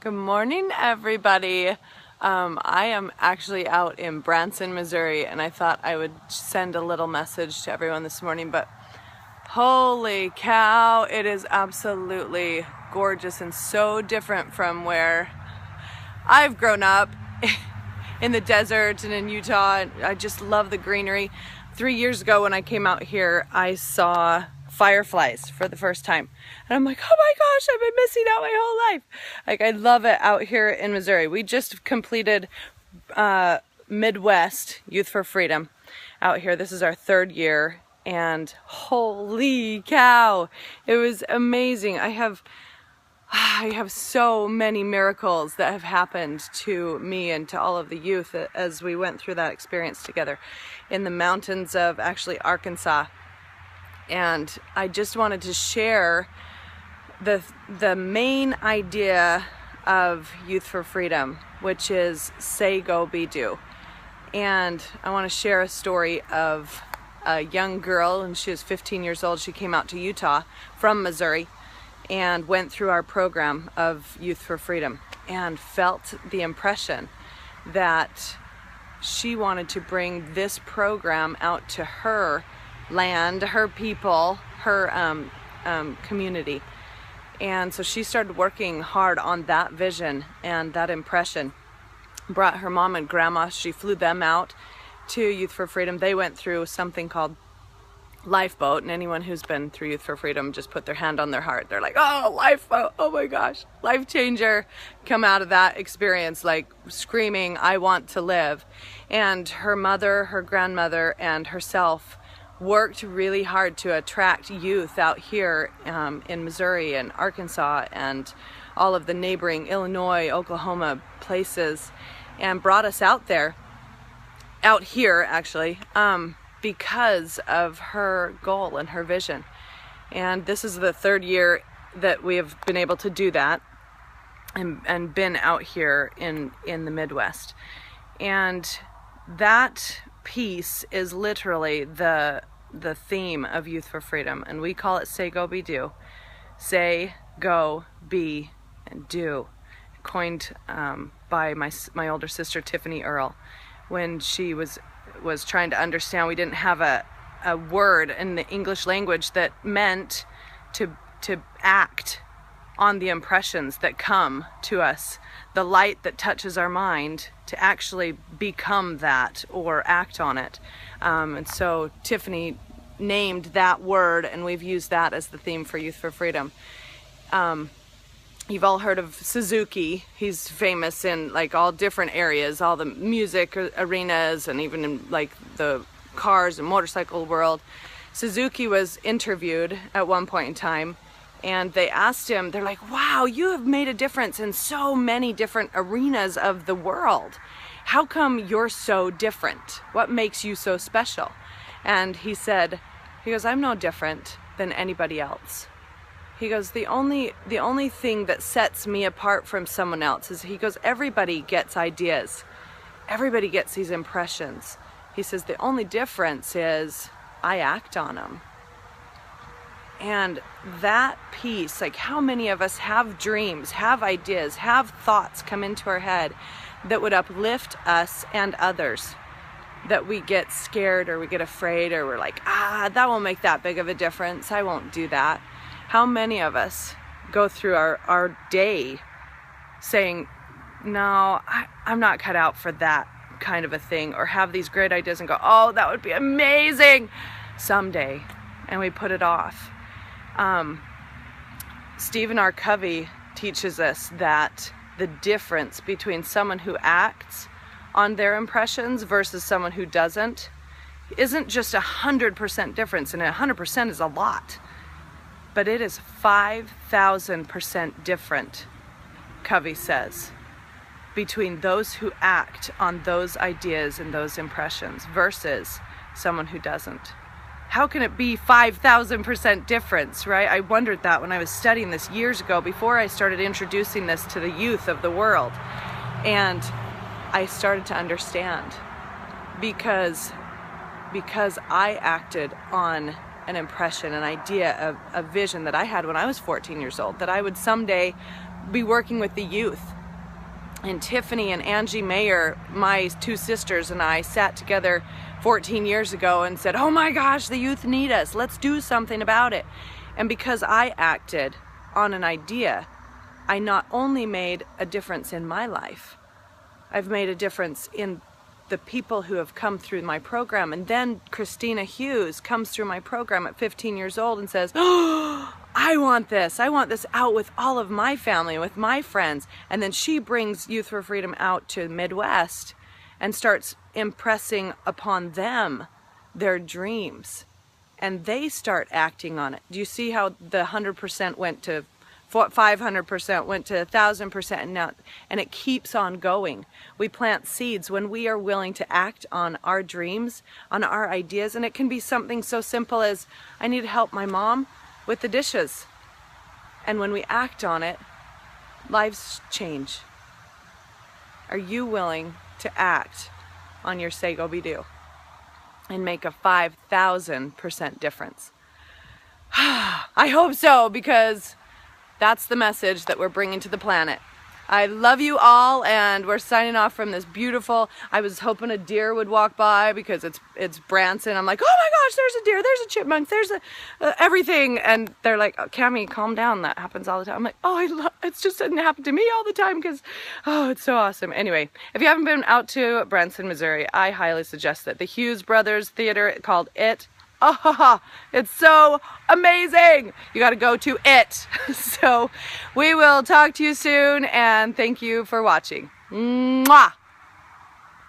Good morning, everybody. I am actually out in Branson, Missouri, and I thought I would send a little message to everyone this morning, but holy cow, it is absolutely gorgeous and so different from where I've grown up in the desert and in Utah. I just love the greenery. 3 years ago when I came out here, I saw fireflies for the first time. And I'm like, oh my gosh, I've been missing out my whole life. Like, I love it out here in Missouri. We just completed Midwest Youth for Freedom out here. This is our 3rd year, and holy cow, it was amazing. I have so many miracles that have happened to me and to all of the youth as we went through that experience together in the mountains of actually Arkansas. And I just wanted to share the main idea of Youth for Freedom, which is SayGoBeDo. And I want to share a story of a young girl, and she was 15 years old. She came out to Utah from Missouri and went through our program of Youth for Freedom and felt the impression that she wanted to bring this program out to her land, her people, her community. And so she started working hard on that vision and that impression. Brought her mom and grandma, she flew them out to Youth for Freedom. They went through something called Lifeboat, and anyone who's been through Youth for Freedom just put their hand on their heart. They're like, oh, Lifeboat, oh my gosh, life changer. Come out of that experience like screaming, I want to live. And her mother, her grandmother, and herself worked really hard to attract youth out here in Missouri and Arkansas and all of the neighboring Illinois, Oklahoma places, and brought us out here actually, because of her goal and her vision. And this is the 3rd year that we have been able to do that and been out here in the Midwest. And that piece is literally the theme of Youth for Freedom, and we call it SayGoBeDo. Say, go, be, and do. Coined by my older sister Tiffany Earle when she was trying to understand. We didn't have a word in the English language that meant to act on the impressions that come to us, the light that touches our mind, to actually become that or act on it. And so Tiffany named that word, and we've used that as the theme for Youth for Freedom. You've all heard of Suzuki. He's famous in like all different areas, all the music arenas, and even in like the cars and motorcycle world. Suzuki was interviewed at one point in time, and they asked him, they're like, wow, you have made a difference in so many different arenas of the world. How come you're so different? What makes you so special? And he goes, I'm no different than anybody else. He goes, the only thing that sets me apart from someone else is, he goes, everybody gets ideas. Everybody gets these impressions. He says, the only difference is I act on them. And that piece, like, how many of us have dreams, have ideas, have thoughts come into our head that would uplift us and others, that we get scared or we get afraid, or we're like, that won't make that big of a difference, I won't do that. How many of us go through our day saying, no, I'm not cut out for that kind of a thing, or have these great ideas and go, oh, that would be amazing someday, and we put it off. Stephen R. Covey teaches us that the difference between someone who acts on their impressions versus someone who doesn't isn't just 100% difference, and 100% is a lot, but it is 5,000% different, Covey says, between those who act on those ideas and those impressions versus someone who doesn't. How can it be 5,000% difference, right? I wondered that when I was studying this years ago, before I started introducing this to the youth of the world. And I started to understand, because I acted on an impression, an idea, a vision that I had when I was 14 years old, that I would someday be working with the youth. And Tiffany and Angie Mayer, my two sisters, and I sat together 14 years ago and said, oh my gosh, the youth need us. Let's do something about it. And because I acted on an idea, I not only made a difference in my life, I've made a difference in the people who have come through my program. And then Christina Hughes comes through my program at 15 years old and says, oh, I want this out with all of my family, with my friends. And then she brings Youth for Freedom out to Midwest and starts impressing upon them their dreams. And they start acting on it. Do you see how the 100% went to 500%, went to 1,000%, and it keeps on going. We plant seeds when we are willing to act on our dreams, on our ideas, and it can be something so simple as, I need to help my mom with the dishes. And when we act on it, lives change. Are you willing to act on your SayGoBeDo and make a 5,000% difference? I hope so, because that's the message that we're bringing to the planet. I love you all, and we're signing off from this beautiful, I was hoping a deer would walk by because it's Branson. I'm like, oh my gosh, there's a deer, there's a chipmunk, there's everything. And they're like, oh, Cammie, calm down, that happens all the time. I'm like, oh, it's just doesn't happen to me all the time because, oh, it's so awesome. Anyway, if you haven't been out to Branson, Missouri, I highly suggest that. The Hughes Brothers Theater called It. Oh, it's so amazing. You got to go to it. So we will talk to you soon, and thank you for watching. Mwah!